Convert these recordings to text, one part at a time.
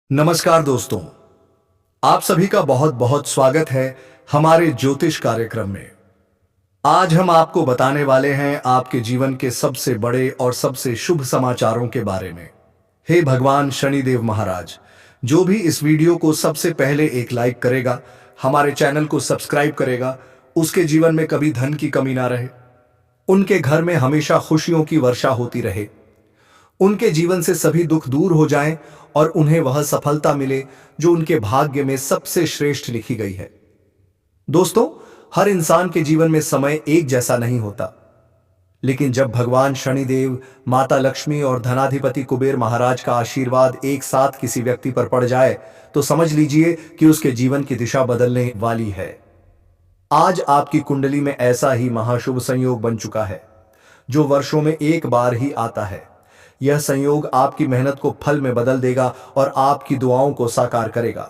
नमस्कार दोस्तों, आप सभी का बहुत बहुत स्वागत है हमारे ज्योतिष कार्यक्रम में। आज हम आपको बताने वाले हैं आपके जीवन के सबसे बड़े और सबसे शुभ समाचारों के बारे में। हे भगवान शनिदेव महाराज, जो भी इस वीडियो को सबसे पहले एक लाइक करेगा, हमारे चैनल को सब्सक्राइब करेगा, उसके जीवन में कभी धन की कमी ना रहे, उनके घर में हमेशा खुशियों की वर्षा होती रहे, उनके जीवन से सभी दुख दूर हो जाएं और उन्हें वह सफलता मिले जो उनके भाग्य में सबसे श्रेष्ठ लिखी गई है। दोस्तों, हर इंसान के जीवन में समय एक जैसा नहीं होता, लेकिन जब भगवान शनिदेव, माता लक्ष्मी और धनाधिपति कुबेर महाराज का आशीर्वाद एक साथ किसी व्यक्ति पर पड़ जाए तो समझ लीजिए कि उसके जीवन की दिशा बदलने वाली है। आज आपकी कुंडली में ऐसा ही महाशुभ संयोग बन चुका है जो वर्षों में एक बार ही आता है। यह संयोग आपकी मेहनत को फल में बदल देगा और आपकी दुआओं को साकार करेगा।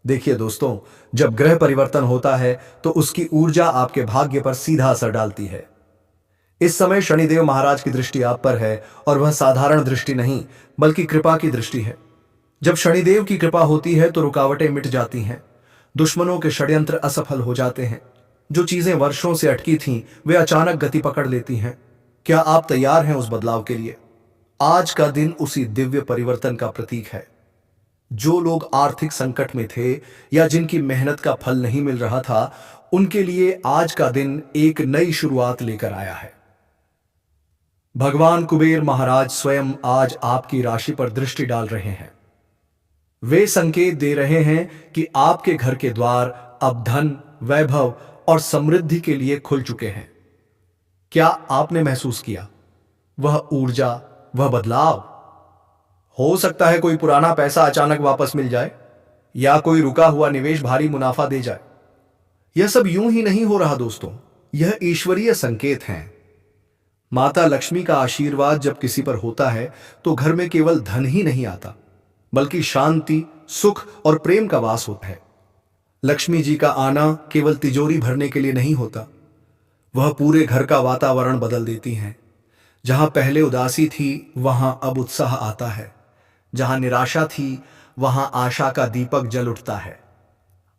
देखिए दोस्तों, जब ग्रह परिवर्तन होता है तो उसकी ऊर्जा आपके भाग्य पर सीधा असर डालती है। इस समय शनिदेव महाराज की दृष्टि आप पर है और वह साधारण दृष्टि नहीं बल्कि कृपा की दृष्टि है। जब शनिदेव की कृपा होती है तो रुकावटें मिट जाती हैं, दुश्मनों के षड्यंत्र असफल हो जाते हैं, जो चीजें वर्षों से अटकी थीं वे अचानक गति पकड़ लेती हैं। क्या आप तैयार हैं उस बदलाव के लिए? आज का दिन उसी दिव्य परिवर्तन का प्रतीक है। जो लोग आर्थिक संकट में थे या जिनकी मेहनत का फल नहीं मिल रहा था, उनके लिए आज का दिन एक नई शुरुआत लेकर आया है। भगवान कुबेर महाराज स्वयं आज आपकी राशि पर दृष्टि डाल रहे हैं। वे संकेत दे रहे हैं कि आपके घर के द्वार अब धन, वैभव और समृद्धि के लिए खुल चुके हैं। क्या आपने महसूस किया वह ऊर्जा, वह बदलाव? हो सकता है कोई पुराना पैसा अचानक वापस मिल जाए या कोई रुका हुआ निवेश भारी मुनाफा दे जाए। यह सब यूं ही नहीं हो रहा दोस्तों, यह ईश्वरीय संकेत हैं। माता लक्ष्मी का आशीर्वाद जब किसी पर होता है तो घर में केवल धन ही नहीं आता, बल्कि शांति, सुख और प्रेम का वास होता है। लक्ष्मी जी का आना केवल तिजोरी भरने के लिए नहीं होता, वह पूरे घर का वातावरण बदल देती हैं। जहां पहले उदासी थी वहां अब उत्साह आता है, जहां निराशा थी वहां आशा का दीपक जल उठता है।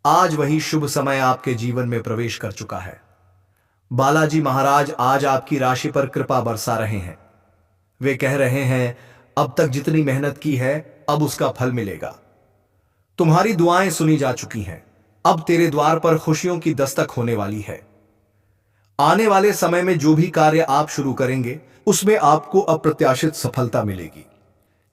आज वही शुभ समय आपके जीवन में प्रवेश कर चुका है। बालाजी महाराज आज आपकी राशि पर कृपा बरसा रहे हैं। वे कह रहे हैं, अब तक जितनी मेहनत की है अब उसका फल मिलेगा। तुम्हारी दुआएं सुनी जा चुकी हैं, अब तेरे द्वार पर खुशियों की दस्तक होने वाली है। आने वाले समय में जो भी कार्य आप शुरू करेंगे उसमें आपको अप्रत्याशित सफलता मिलेगी।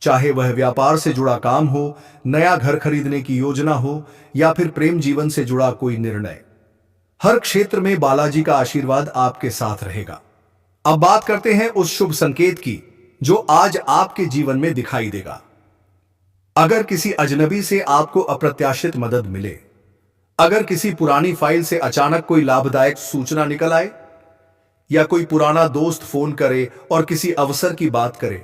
चाहे वह व्यापार से जुड़ा काम हो, नया घर खरीदने की योजना हो या फिर प्रेम जीवन से जुड़ा कोई निर्णय, हर क्षेत्र में बालाजी का आशीर्वाद आपके साथ रहेगा। अब बात करते हैं उस शुभ संकेत की जो आज आपके जीवन में दिखाई देगा। अगर किसी अजनबी से आपको अप्रत्याशित मदद मिले, अगर किसी पुरानी फाइल से अचानक कोई लाभदायक सूचना निकल आए या कोई पुराना दोस्त फोन करे और किसी अवसर की बात करे,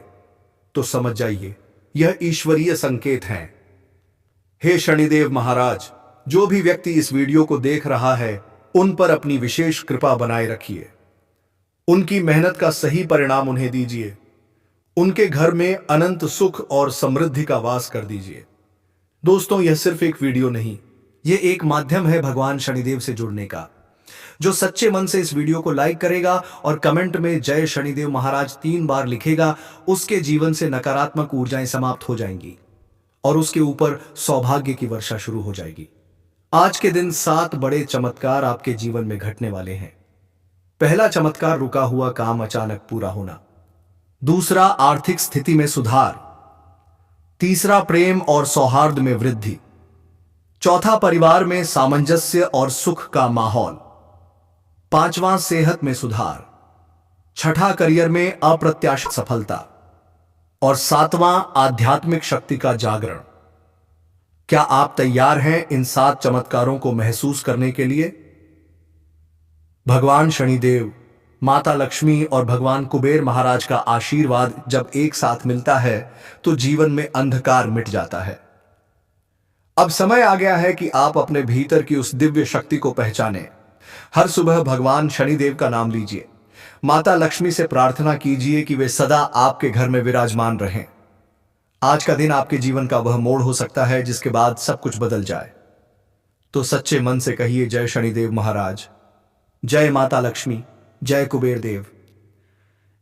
तो समझ जाइए यह ईश्वरीय संकेत हैं। हे शनिदेव महाराज, जो भी व्यक्ति इस वीडियो को देख रहा है उन पर अपनी विशेष कृपा बनाए रखिए। उनकी मेहनत का सही परिणाम उन्हें दीजिए। उनके घर में अनंत सुख और समृद्धि का वास कर दीजिए। दोस्तों, यह सिर्फ एक वीडियो नहीं, यह एक माध्यम है भगवान शनिदेव से जुड़ने का। जो सच्चे मन से इस वीडियो को लाइक करेगा और कमेंट में जय शनिदेव महाराज 3 बार लिखेगा, उसके जीवन से नकारात्मक ऊर्जाएं समाप्त हो जाएंगी और उसके ऊपर सौभाग्य की वर्षा शुरू हो जाएगी। आज के दिन 7 बड़े चमत्कार आपके जीवन में घटने वाले हैं। पहला चमत्कार, रुका हुआ काम अचानक पूरा होना। दूसरा, आर्थिक स्थिति में सुधार। तीसरा, प्रेम और सौहार्द में वृद्धि। चौथा, परिवार में सामंजस्य और सुख का माहौल। पांचवां, सेहत में सुधार। छठा, करियर में अप्रत्याशित सफलता। और सातवां, आध्यात्मिक शक्ति का जागरण। क्या आप तैयार हैं इन 7 चमत्कारों को महसूस करने के लिए? भगवान शनिदेव, माता लक्ष्मी और भगवान कुबेर महाराज का आशीर्वाद जब एक साथ मिलता है तो जीवन में अंधकार मिट जाता है। अब समय आ गया है कि आप अपने भीतर की उस दिव्य शक्ति को पहचानें। हर सुबह भगवान शनिदेव का नाम लीजिए। माता लक्ष्मी से प्रार्थना कीजिए कि वे सदा आपके घर में विराजमान रहें। आज का दिन आपके जीवन का वह मोड़ हो सकता है जिसके बाद सब कुछ बदल जाए। तो सच्चे मन से कहिए जय शनिदेव महाराज, जय माता लक्ष्मी, जय कुबेर देव।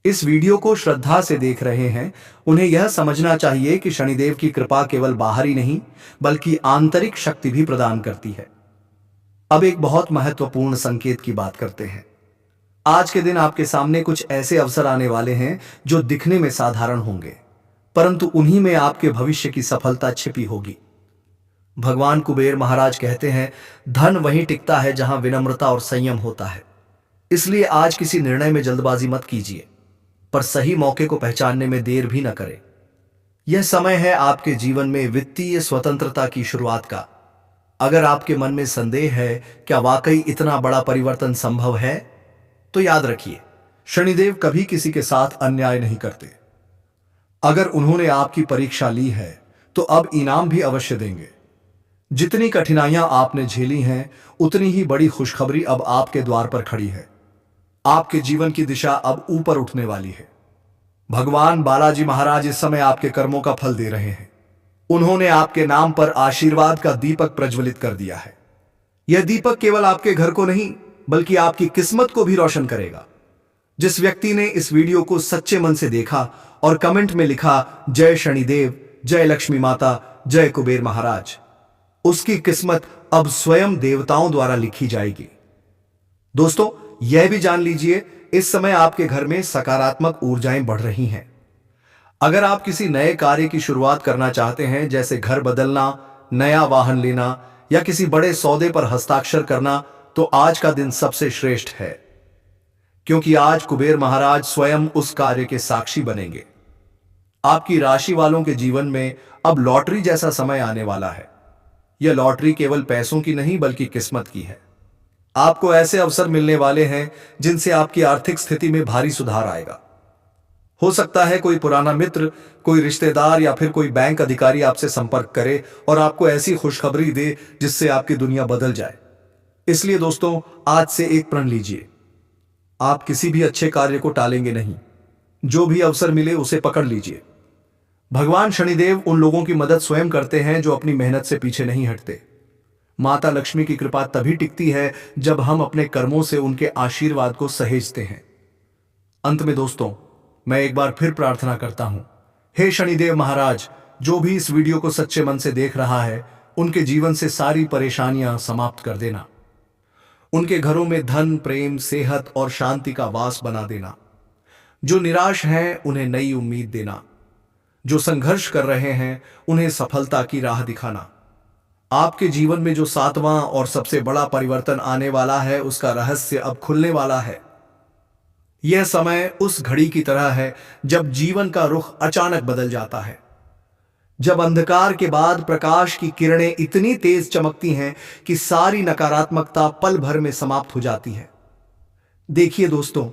इस वीडियो को श्रद्धा से देख रहे हैं उन्हें यह समझना चाहिए कि शनिदेव की कृपा केवल बाहरी नहीं बल्कि आंतरिक शक्ति भी प्रदान करती है। अब एक बहुत महत्वपूर्ण संकेत की बात करते हैं। आज के दिन आपके सामने कुछ ऐसे अवसर आने वाले हैं जो दिखने में साधारण होंगे, परंतु उन्हीं में आपके भविष्य की सफलता छिपी होगी। भगवान कुबेर महाराज कहते हैं, धन वहीं टिकता है जहां विनम्रता और संयम होता है। इसलिए आज किसी निर्णय में जल्दबाजी मत कीजिए, पर सही मौके को पहचानने में देर भी न करें। यह समय है आपके जीवन में वित्तीय स्वतंत्रता की शुरुआत का। अगर आपके मन में संदेह है क्या वाकई इतना बड़ा परिवर्तन संभव है, तो याद रखिए, शनिदेव कभी किसी के साथ अन्याय नहीं करते। अगर उन्होंने आपकी परीक्षा ली है तो अब इनाम भी अवश्य देंगे। जितनी कठिनाइयां आपने झेली हैं उतनी ही बड़ी खुशखबरी अब आपके द्वार पर खड़ी है। आपके जीवन की दिशा अब ऊपर उठने वाली है। भगवान बालाजी महाराज इस समय आपके कर्मों का फल दे रहे हैं। उन्होंने आपके नाम पर आशीर्वाद का दीपक प्रज्वलित कर दिया है। यह दीपक केवल आपके घर को नहीं बल्कि आपकी किस्मत को भी रोशन करेगा। जिस व्यक्ति ने इस वीडियो को सच्चे मन से देखा और कमेंट में लिखा जय शनिदेव, जय लक्ष्मी माता, जय कुबेर महाराज, उसकी किस्मत अब स्वयं देवताओं द्वारा लिखी जाएगी। दोस्तों, यह भी जान लीजिए, इस समय आपके घर में सकारात्मक ऊर्जाएं बढ़ रही हैं। अगर आप किसी नए कार्य की शुरुआत करना चाहते हैं, जैसे घर बदलना, नया वाहन लेना या किसी बड़े सौदे पर हस्ताक्षर करना, तो आज का दिन सबसे श्रेष्ठ है, क्योंकि आज कुबेर महाराज स्वयं उस कार्य के साक्षी बनेंगे। आपकी राशि वालों के जीवन में अब लॉटरी जैसा समय आने वाला है। यह लॉटरी केवल पैसों की नहीं बल्कि किस्मत की है। आपको ऐसे अवसर मिलने वाले हैं जिनसे आपकी आर्थिक स्थिति में भारी सुधार आएगा। हो सकता है कोई पुराना मित्र, कोई रिश्तेदार या फिर कोई बैंक अधिकारी आपसे संपर्क करे और आपको ऐसी खुशखबरी दे जिससे आपकी दुनिया बदल जाए। इसलिए दोस्तों, आज से एक प्रण लीजिए, आप किसी भी अच्छे कार्य को टालेंगे नहीं। जो भी अवसर मिले उसे पकड़ लीजिए। भगवान शनिदेव उन लोगों की मदद स्वयं करते हैं जो अपनी मेहनत से पीछे नहीं हटते। माता लक्ष्मी की कृपा तभी टिकती है जब हम अपने कर्मों से उनके आशीर्वाद को सहेजते हैं। अंत में दोस्तों, मैं एक बार फिर प्रार्थना करता हूं, हे शनिदेव महाराज, जो भी इस वीडियो को सच्चे मन से देख रहा है, उनके जीवन से सारी परेशानियां समाप्त कर देना। उनके घरों में धन, प्रेम, सेहत और शांति का वास बना देना। जो निराश हैं उन्हें नई उम्मीद देना। जो संघर्ष कर रहे हैं उन्हें सफलता की राह दिखाना। आपके जीवन में जो 7वां और सबसे बड़ा परिवर्तन आने वाला है, उसका रहस्य अब खुलने वाला है। यह समय उस घड़ी की तरह है जब जीवन का रुख अचानक बदल जाता है, जब अंधकार के बाद प्रकाश की किरणें इतनी तेज चमकती हैं कि सारी नकारात्मकता पल भर में समाप्त हो जाती है। देखिए दोस्तों,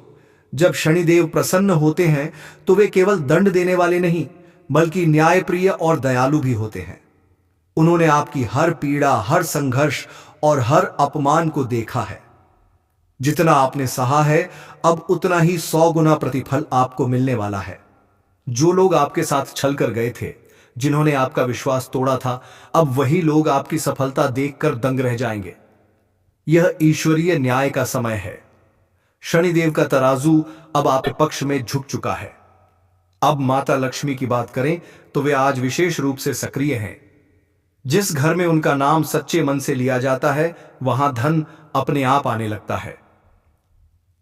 जब शनिदेव प्रसन्न होते हैं तो वे केवल दंड देने वाले नहीं बल्कि न्यायप्रिय और दयालु भी होते हैं। उन्होंने आपकी हर पीड़ा, हर संघर्ष और हर अपमान को देखा है। जितना आपने सहा है, अब उतना ही 100 गुना प्रतिफल आपको मिलने वाला है। जो लोग आपके साथ छल कर गए थे, जिन्होंने आपका विश्वास तोड़ा था, अब वही लोग आपकी सफलता देखकर दंग रह जाएंगे। यह ईश्वरीय न्याय का समय है। शनिदेव का तराजू अब आपके पक्ष में झुक चुका है। अब माता लक्ष्मी की बात करें तो वे आज विशेष रूप से सक्रिय हैं। जिस घर में उनका नाम सच्चे मन से लिया जाता है, वहां धन अपने आप आने लगता है।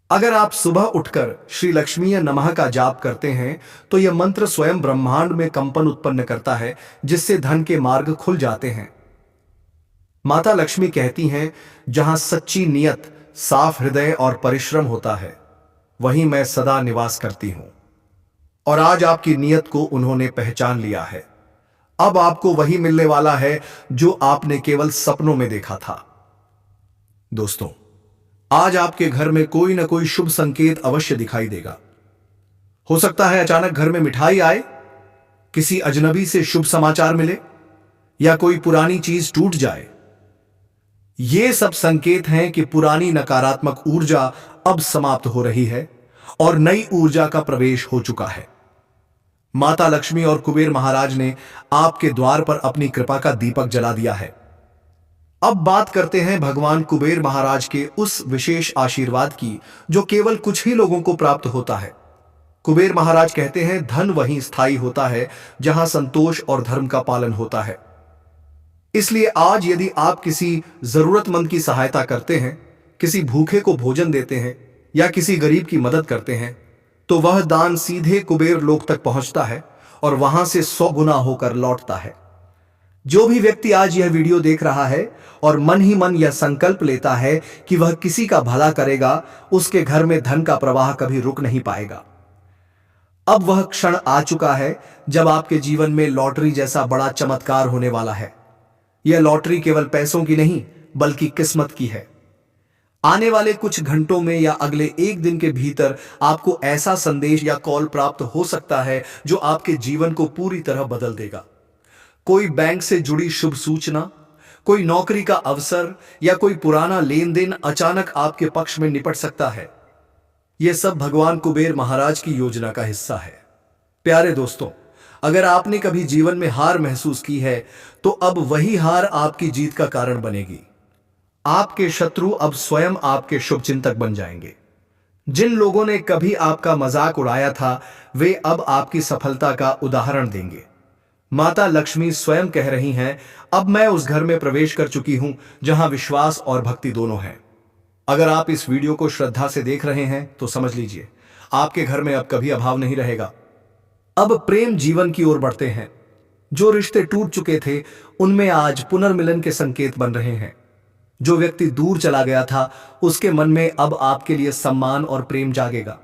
अगर आप सुबह उठकर श्री लक्ष्मीय नमः का जाप करते हैं तो यह मंत्र स्वयं ब्रह्मांड में कंपन उत्पन्न करता है, जिससे धन के मार्ग खुल जाते हैं। माता लक्ष्मी कहती हैं, जहां सच्ची नियत, साफ हृदय और परिश्रम होता है, वहीं मैं सदा निवास करती हूं। और आज आपकी नियत को उन्होंने पहचान लिया है। अब आपको वही मिलने वाला है जो आपने केवल सपनों में देखा था। दोस्तों, आज आपके घर में कोई ना कोई शुभ संकेत अवश्य दिखाई देगा। हो सकता है अचानक घर में मिठाई आए, किसी अजनबी से शुभ समाचार मिले या कोई पुरानी चीज टूट जाए। ये सब संकेत हैं कि पुरानी नकारात्मक ऊर्जा अब समाप्त हो रही है और नई ऊर्जा का प्रवेश हो चुका है। माता लक्ष्मी और कुबेर महाराज ने आपके द्वार पर अपनी कृपा का दीपक जला दिया है। अब बात करते हैं भगवान कुबेर महाराज के उस विशेष आशीर्वाद की जो केवल कुछ ही लोगों को प्राप्त होता है। कुबेर महाराज कहते हैं, धन वहीं स्थायी होता है जहां संतोष और धर्म का पालन होता है। इसलिए आज यदि आप किसी जरूरतमंद की सहायता करते हैं, किसी भूखे को भोजन देते हैं या किसी गरीब की मदद करते हैं, तो वह दान सीधे कुबेर लोक तक पहुंचता है और वहां से 100 गुना होकर लौटता है। जो भी व्यक्ति आज यह वीडियो देख रहा है और मन ही मन यह संकल्प लेता है कि वह किसी का भला करेगा, उसके घर में धन का प्रवाह कभी रुक नहीं पाएगा। अब वह क्षण आ चुका है जब आपके जीवन में लॉटरी जैसा बड़ा चमत्कार होने वाला है। यह लॉटरी केवल पैसों की नहीं बल्कि किस्मत की है। आने वाले कुछ घंटों में या अगले एक दिन के भीतर आपको ऐसा संदेश या कॉल प्राप्त हो सकता है जो आपके जीवन को पूरी तरह बदल देगा। कोई बैंक से जुड़ी शुभ सूचना, कोई नौकरी का अवसर या कोई पुराना लेन देन अचानक आपके पक्ष में निपट सकता है। यह सब भगवान कुबेर महाराज की योजना का हिस्सा है। प्यारे दोस्तों, अगर आपने कभी जीवन में हार महसूस की है तो अब वही हार आपकी जीत का कारण बनेगी। आपके शत्रु अब स्वयं आपके शुभचिंतक बन जाएंगे। जिन लोगों ने कभी आपका मजाक उड़ाया था, वे अब आपकी सफलता का उदाहरण देंगे। माता लक्ष्मी स्वयं कह रही हैं, अब मैं उस घर में प्रवेश कर चुकी हूं जहां विश्वास और भक्ति दोनों हैं। अगर आप इस वीडियो को श्रद्धा से देख रहे हैं तो समझ लीजिए, आपके घर में अब कभी अभाव नहीं रहेगा। अब प्रेम जीवन की ओर बढ़ते हैं। जो रिश्ते टूट चुके थे उनमें आज पुनर्मिलन के संकेत बन रहे हैं। जो व्यक्ति दूर चला गया था उसके मन में अब आपके लिए सम्मान और प्रेम जागेगा।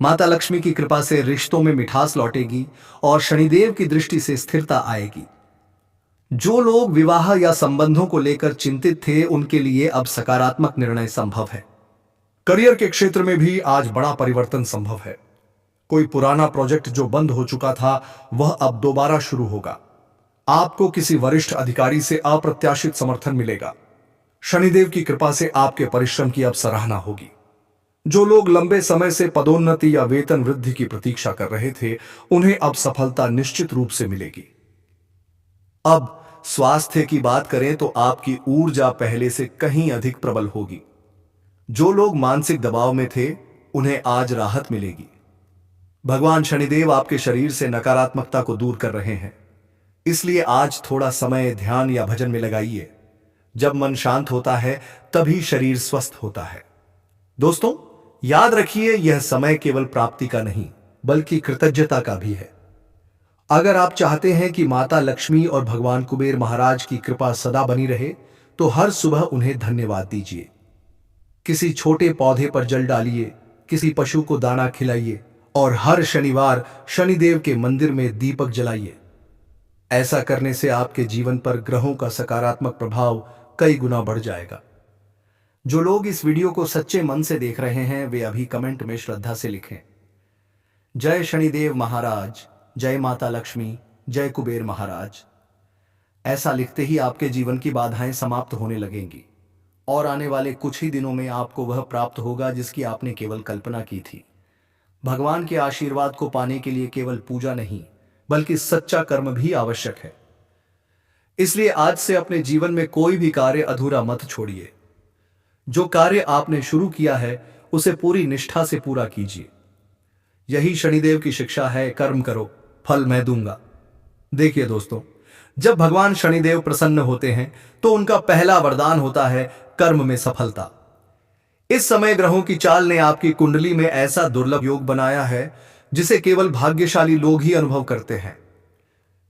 माता लक्ष्मी की कृपा से रिश्तों में मिठास लौटेगी और शनिदेव की दृष्टि से स्थिरता आएगी। जो लोग विवाह या संबंधों को लेकर चिंतित थे उनके लिए अब सकारात्मक निर्णय संभव है। करियर के क्षेत्र में भी आज बड़ा परिवर्तन संभव है। कोई पुराना प्रोजेक्ट जो बंद हो चुका था वह अब दोबारा शुरू होगा। आपको किसी वरिष्ठ अधिकारी से अप्रत्याशित समर्थन मिलेगा। शनिदेव की कृपा से आपके परिश्रम की अब सराहना होगी। जो लोग लंबे समय से पदोन्नति या वेतन वृद्धि की प्रतीक्षा कर रहे थे उन्हें अब सफलता निश्चित रूप से मिलेगी। अब स्वास्थ्य की बात करें तो आपकी ऊर्जा पहले से कहीं अधिक प्रबल होगी। जो लोग मानसिक दबाव में थे उन्हें आज राहत मिलेगी। भगवान शनिदेव आपके शरीर से नकारात्मकता को दूर कर रहे हैं, इसलिए आज थोड़ा समय ध्यान या भजन में लगाइए। जब मन शांत होता है तभी शरीर स्वस्थ होता है। दोस्तों, याद रखिए, यह समय केवल प्राप्ति का नहीं बल्कि कृतज्ञता का भी है। अगर आप चाहते हैं कि माता लक्ष्मी और भगवान कुबेर महाराज की कृपा सदा बनी रहे तो हर सुबह उन्हें धन्यवाद दीजिए। किसी छोटे पौधे पर जल डालिए, किसी पशु को दाना खिलाइए और हर शनिवार शनिदेव के मंदिर में दीपक जलाइए। ऐसा करने से आपके जीवन पर ग्रहों का सकारात्मक प्रभाव कई गुना बढ़ जाएगा। जो लोग इस वीडियो को सच्चे मन से देख रहे हैं वे अभी कमेंट में श्रद्धा से लिखें, जय शनिदेव महाराज, जय माता लक्ष्मी, जय कुबेर महाराज। ऐसा लिखते ही आपके जीवन की बाधाएं समाप्त होने लगेंगी और आने वाले कुछ ही दिनों में आपको वह प्राप्त होगा जिसकी आपने केवल कल्पना की थी। भगवान के आशीर्वाद को पाने के लिए केवल पूजा नहीं बल्कि सच्चा कर्म भी आवश्यक है। इसलिए आज से अपने जीवन में कोई भी कार्य अधूरा मत छोड़िए। जो कार्य आपने शुरू किया है उसे पूरी निष्ठा से पूरा कीजिए। यही शनिदेव की शिक्षा है, कर्म करो फल मैं दूंगा। देखिए दोस्तों, जब भगवान शनिदेव प्रसन्न होते हैं तो उनका पहला वरदान होता है कर्म में सफलता। इस समय ग्रहों की चाल ने आपकी कुंडली में ऐसा दुर्लभ योग बनाया है जिसे केवल भाग्यशाली लोग ही अनुभव करते हैं।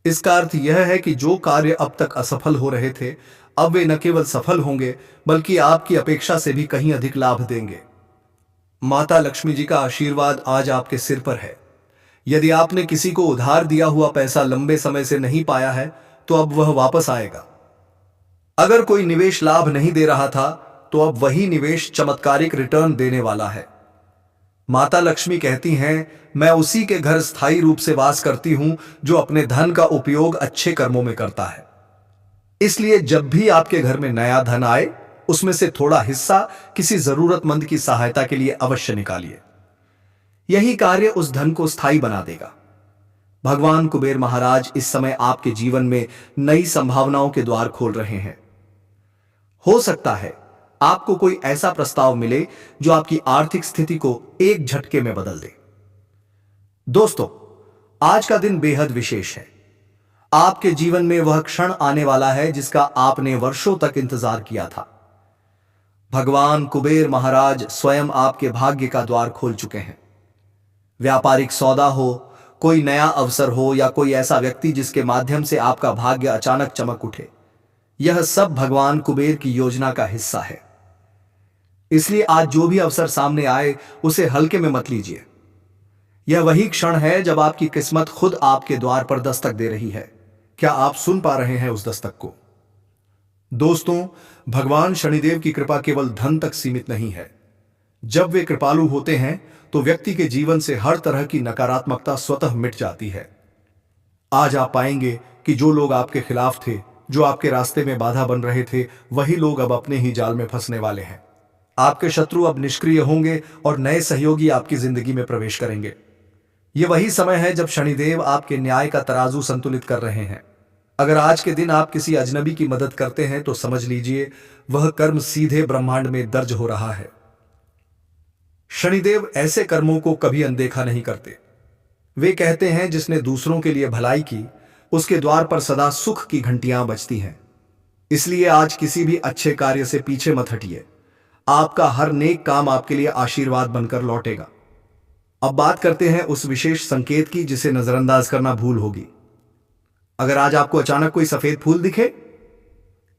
इसका अर्थ यह है कि जो कार्य अब तक असफल हो रहे थे अब वे न केवल सफल होंगे बल्कि आपकी अपेक्षा से भी कहीं अधिक लाभ देंगे। माता लक्ष्मी जी का आशीर्वाद आज आपके सिर पर है। यदि आपने किसी को उधार दिया हुआ पैसा लंबे समय से नहीं पाया है तो अब वह वापस आएगा। अगर कोई निवेश लाभ नहीं दे रहा था तो अब वही निवेश चमत्कारिक रिटर्न देने वाला है। माता लक्ष्मी कहती हैं, मैं उसी के घर स्थायी रूप से वास करती हूं जो अपने धन का उपयोग अच्छे कर्मों में करता है। इसलिए जब भी आपके घर में नया धन आए उसमें से थोड़ा हिस्सा किसी जरूरतमंद की सहायता के लिए अवश्य निकालिए। यही कार्य उस धन को स्थायी बना देगा। भगवान कुबेर महाराज इस समय आपके जीवन में नई संभावनाओं के द्वार खोल रहे हैं। हो सकता है आपको कोई ऐसा प्रस्ताव मिले जो आपकी आर्थिक स्थिति को एक झटके में बदल दे। दोस्तों, आज का दिन बेहद विशेष है। आपके जीवन में वह क्षण आने वाला है जिसका आपने वर्षों तक इंतजार किया था। भगवान कुबेर महाराज स्वयं आपके भाग्य का द्वार खोल चुके हैं। व्यापारिक सौदा हो, कोई नया अवसर हो या कोई ऐसा व्यक्ति जिसके माध्यम से आपका भाग्य अचानक चमक उठे, यह सब भगवान कुबेर की योजना का हिस्सा है। इसलिए आज जो भी अवसर सामने आए उसे हल्के में मत लीजिए। यह वही क्षण है जब आपकी किस्मत खुद आपके द्वार पर दस्तक दे रही है। क्या आप सुन पा रहे हैं उस दस्तक को? दोस्तों, भगवान शनिदेव की कृपा केवल धन तक सीमित नहीं है। जब वे कृपालु होते हैं तो व्यक्ति के जीवन से हर तरह की नकारात्मकता स्वतः मिट जाती है। आज आप पाएंगे कि जो लोग आपके खिलाफ थे, जो आपके रास्ते में बाधा बन रहे थे, वही लोग अब अपने ही जाल में फंसने वाले हैं। आपके शत्रु अब निष्क्रिय होंगे और नए सहयोगी आपकी जिंदगी में प्रवेश करेंगे। यह वही समय है जब शनिदेव आपके न्याय का तराजू संतुलित कर रहे हैं। अगर आज के दिन आप किसी अजनबी की मदद करते हैं तो समझ लीजिए वह कर्म सीधे ब्रह्मांड में दर्ज हो रहा है। शनिदेव ऐसे कर्मों को कभी अनदेखा नहीं करते। वे कहते हैं जिसने दूसरों के लिए भलाई की, उसके द्वार पर सदा सुख की घंटियां बजती हैं। इसलिए आज किसी भी अच्छे कार्य से पीछे मत हटिए। आपका हर नेक काम आपके लिए आशीर्वाद बनकर लौटेगा। अब बात करते हैं उस विशेष संकेत की जिसे नजरअंदाज करना भूल होगी। अगर आज आपको अचानक कोई सफेद फूल दिखे,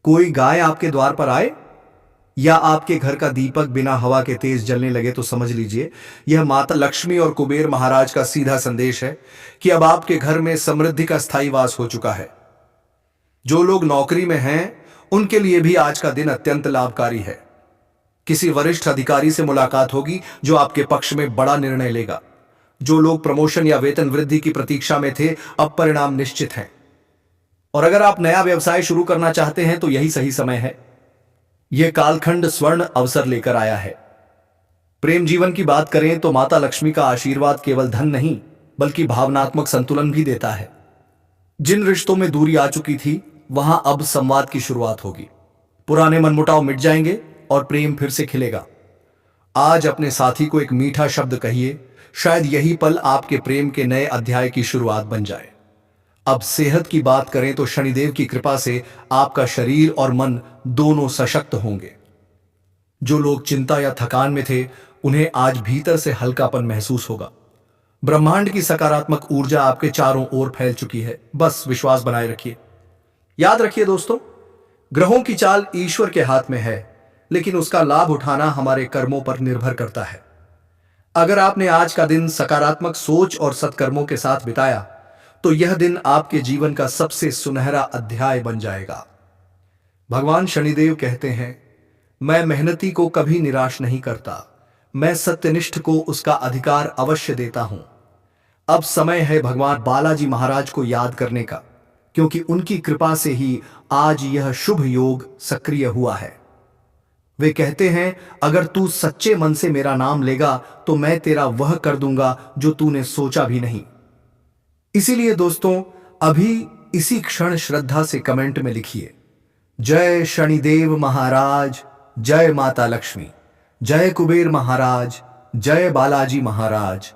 कोई गाय आपके द्वार पर आए या आपके घर का दीपक बिना हवा के तेज जलने लगे, तो समझ लीजिए यह माता लक्ष्मी और कुबेर महाराज का सीधा संदेश है कि अब आपके घर में समृद्धि का स्थायी वास हो चुका है। जो लोग नौकरी में हैं उनके लिए भी आज का दिन अत्यंत लाभकारी है। किसी वरिष्ठ अधिकारी से मुलाकात होगी जो आपके पक्ष में बड़ा निर्णय लेगा। जो लोग प्रमोशन या वेतन वृद्धि की प्रतीक्षा में थे, अब परिणाम निश्चित हैं। और अगर आप नया व्यवसाय शुरू करना चाहते हैं तो यही सही समय है। यह कालखंड स्वर्ण अवसर लेकर आया है। प्रेम जीवन की बात करें तो माता लक्ष्मी का आशीर्वाद केवल धन नहीं बल्कि भावनात्मक संतुलन भी देता है। जिन रिश्तों में दूरी आ चुकी थी वहां अब संवाद की शुरुआत होगी। पुराने मनमुटाव मिट जाएंगे और प्रेम फिर से खिलेगा। आज अपने साथी को एक मीठा शब्द कहिए, शायद यही पल आपके प्रेम के नए अध्याय की शुरुआत बन जाए। अब सेहत की बात करें तो शनिदेव की कृपा से आपका शरीर और मन दोनों सशक्त होंगे। जो लोग चिंता या थकान में थे उन्हें आज भीतर से हल्कापन महसूस होगा। ब्रह्मांड की सकारात्मक ऊर्जा आपके चारों ओर फैल चुकी है। बस विश्वास बनाए रखिए। याद रखिए दोस्तों, ग्रहों की चाल ईश्वर के हाथ में है, लेकिन उसका लाभ उठाना हमारे कर्मों पर निर्भर करता है। अगर आपने आज का दिन सकारात्मक सोच और सत्कर्मों के साथ बिताया तो यह दिन आपके जीवन का सबसे सुनहरा अध्याय बन जाएगा। भगवान शनिदेव कहते हैं, मैं मेहनती को कभी निराश नहीं करता, मैं सत्यनिष्ठ को उसका अधिकार अवश्य देता हूं। अब समय है भगवान बालाजी महाराज को याद करने का, क्योंकि उनकी कृपा से ही आज यह शुभ योग सक्रिय हुआ है। वे कहते हैं, अगर तू सच्चे मन से मेरा नाम लेगा तो मैं तेरा वह कर दूंगा जो तूने सोचा भी नहीं। इसीलिए दोस्तों, अभी इसी क्षण श्रद्धा से कमेंट में लिखिए, जय शनिदेव महाराज, जय माता लक्ष्मी, जय कुबेर महाराज, जय बालाजी महाराज।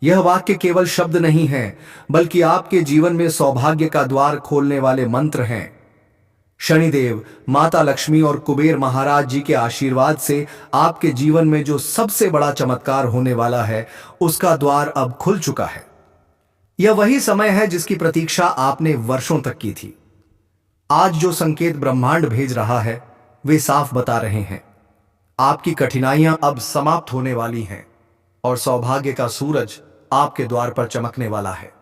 यह वाक्य केवल शब्द नहीं है बल्कि आपके जीवन में सौभाग्य का द्वार खोलने वाले मंत्र हैं। शनिदेव, माता लक्ष्मी और कुबेर महाराज जी के आशीर्वाद से आपके जीवन में जो सबसे बड़ा चमत्कार होने वाला है उसका द्वार अब खुल चुका है। यह वही समय है जिसकी प्रतीक्षा आपने वर्षों तक की थी। आज जो संकेत ब्रह्मांड भेज रहा है वे साफ बता रहे हैं, आपकी कठिनाइयां अब समाप्त होने वाली हैं और सौभाग्य का सूरज आपके द्वार पर चमकने वाला है।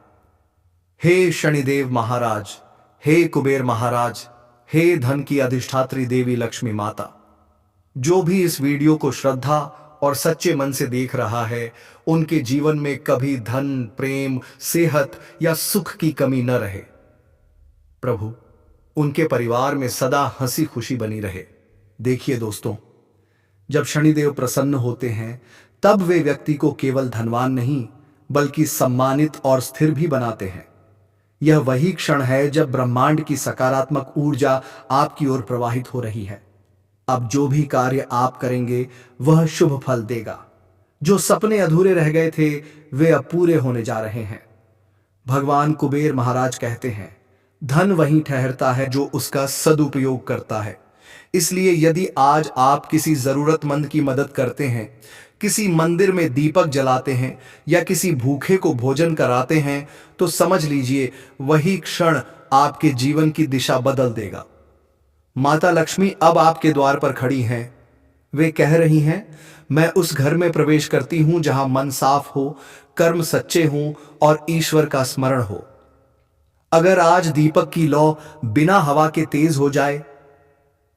हे शनिदेव महाराज, हे कुबेर महाराज, हे धन की अधिष्ठात्री देवी लक्ष्मी माता, जो भी इस वीडियो को श्रद्धा और सच्चे मन से देख रहा है उनके जीवन में कभी धन, प्रेम, सेहत या सुख की कमी न रहे। प्रभु उनके परिवार में सदा हंसी खुशी बनी रहे। देखिए दोस्तों, जब शनिदेव प्रसन्न होते हैं तब वे व्यक्ति को केवल धनवान नहीं बल्कि सम्मानित और स्थिर भी बनाते हैं। यह वही क्षण है जब ब्रह्मांड की सकारात्मक ऊर्जा आपकी ओर प्रवाहित हो रही है। अब जो भी कार्य आप करेंगे वह शुभ फल देगा। जो सपने अधूरे रह गए थे वे अब पूरे होने जा रहे हैं। भगवान कुबेर महाराज कहते हैं, धन वहीं ठहरता है जो उसका सदुपयोग करता है। इसलिए यदि आज आप किसी जरूरतमंद की मदद करते हैं, किसी मंदिर में दीपक जलाते हैं या किसी भूखे को भोजन कराते हैं, तो समझ लीजिए वही क्षण आपके जीवन की दिशा बदल देगा। माता लक्ष्मी अब आपके द्वार पर खड़ी हैं। वे कह रही हैं, मैं उस घर में प्रवेश करती हूं जहां मन साफ हो, कर्म सच्चे हों और ईश्वर का स्मरण हो। अगर आज दीपक की लौ बिना हवा के तेज हो जाए,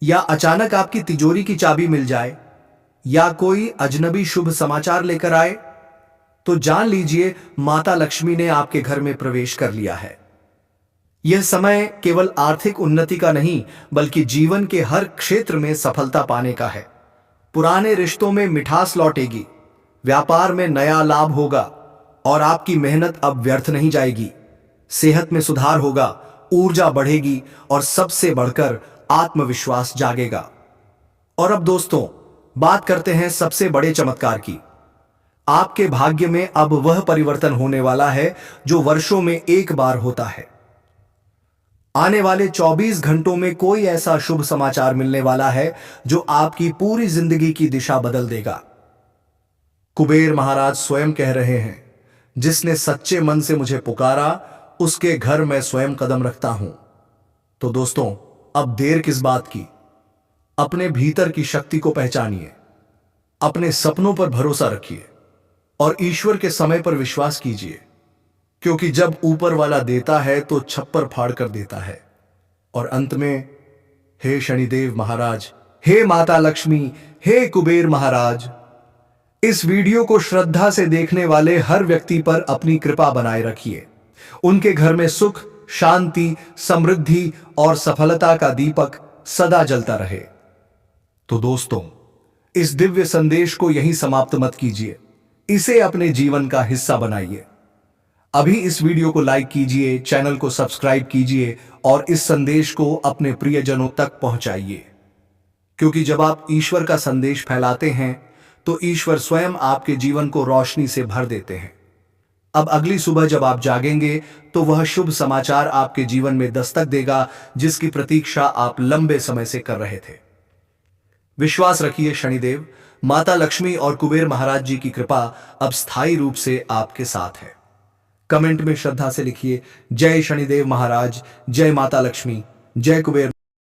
या अचानक आपकी तिजोरी की चाबी मिल जाए, या कोई अजनबी शुभ समाचार लेकर आए, तो जान लीजिए माता लक्ष्मी ने आपके घर में प्रवेश कर लिया है। यह समय केवल आर्थिक उन्नति का नहीं, बल्कि जीवन के हर क्षेत्र में सफलता पाने का है। पुराने रिश्तों में मिठास लौटेगी, व्यापार में नया लाभ होगा और आपकी मेहनत अब व्यर्थ नहीं जाएगी। सेहत में सुधार होगा, ऊर्जा बढ़ेगी और सबसे बढ़कर आत्मविश्वास जागेगा। और अब दोस्तों, बात करते हैं सबसे बड़े चमत्कार की। आपके भाग्य में अब वह परिवर्तन होने वाला है जो वर्षों में एक बार होता है। आने वाले 24 घंटों में कोई ऐसा शुभ समाचार मिलने वाला है जो आपकी पूरी जिंदगी की दिशा बदल देगा। कुबेर महाराज स्वयं कह रहे हैं, जिसने सच्चे मन से मुझे पुकारा उसके घर मैं स्वयं कदम रखता हूं। तो दोस्तों, अब देर किस बात की? अपने भीतर की शक्ति को पहचानिए, अपने सपनों पर भरोसा रखिए और ईश्वर के समय पर विश्वास कीजिए, क्योंकि जब ऊपर वाला देता है तो छप्पर फाड़ कर देता है। और अंत में, हे शनिदेव महाराज, हे माता लक्ष्मी, हे कुबेर महाराज, इस वीडियो को श्रद्धा से देखने वाले हर व्यक्ति पर अपनी कृपा बनाए रखिए। उनके घर में सुख, शांति, समृद्धि और सफलता का दीपक सदा जलता रहे। तो दोस्तों, इस दिव्य संदेश को यहीं समाप्त मत कीजिए, इसे अपने जीवन का हिस्सा बनाइए। अभी इस वीडियो को लाइक कीजिए, चैनल को सब्सक्राइब कीजिए और इस संदेश को अपने प्रियजनों तक पहुंचाइए, क्योंकि जब आप ईश्वर का संदेश फैलाते हैं तो ईश्वर स्वयं आपके जीवन को रोशनी से भर देते हैं। अब अगली सुबह जब आप जागेंगे तो वह शुभ समाचार आपके जीवन में दस्तक देगा जिसकी प्रतीक्षा आप लंबे समय से कर रहे थे। विश्वास रखिए, शनिदेव, माता लक्ष्मी और कुबेर महाराज जी की कृपा अब स्थायी रूप से आपके साथ है। कमेंट में श्रद्धा से लिखिए, जय शनिदेव महाराज, जय माता लक्ष्मी, जय कुबेर